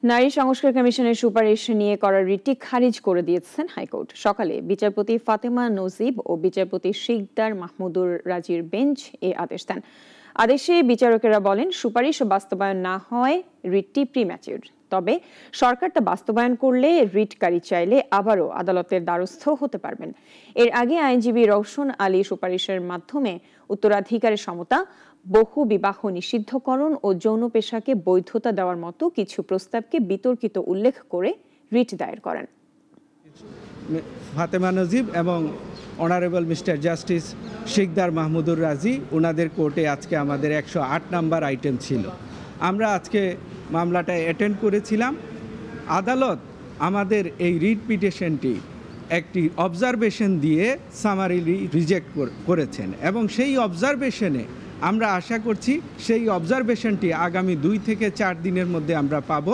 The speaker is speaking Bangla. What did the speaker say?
নারী সংস্কার কমিশনের সুপারিশ নিয়ে করা রিটটি খারিজ করে দিয়েছেন হাইকোর্ট। সকালে বিচারপতি ফাতেমা নজিব ও বিচারপতি শিকদার মাহমুদুর রাজির বেঞ্চ এ আদেশ দেন। আদেশে বিচারকেরা বলেন, সুপারিশ বাস্তবায়ন না হয় রিটটি প্রিম্যাচিউর। তবে সরকার তা বাস্তবায়ন করলে রিটকারী চাইলে আবারও আদালতের দ্বারস্থ হতে পারবেন। এর আগে আইনজীবী রওশন আলী সুপারিশের মাধ্যমে উত্তরাধিকারের সমতা, বহু বিবাহ নিষিদ্ধকরণ ও যৌন পেশাকে বৈধতা দেওয়ার মতো কিছু প্রস্তাবকে বিতর্কিত উল্লেখ করে রিট দায়ের করেন। ফাতেমা নজিব এবং honourable mister justice Sikdar Mahmudur Razi, ওনাদের কোর্টে আজকে আমাদের 108 নাম্বার আইটেম ছিল। আমরা আজকে মামলাটা অ্যাটেন্ড করেছিলাম। আদালত আমাদের এই রিট পিটিশনটি একটি অবজারভেশন দিয়ে সামারিলি রিজেক্ট করেছেন এবং সেই অবজারভেশনে আমরা আশা করছি সেই অবজারভেশনটি আগামী 2 থেকে 4 দিনের মধ্যে আমরা পাবো।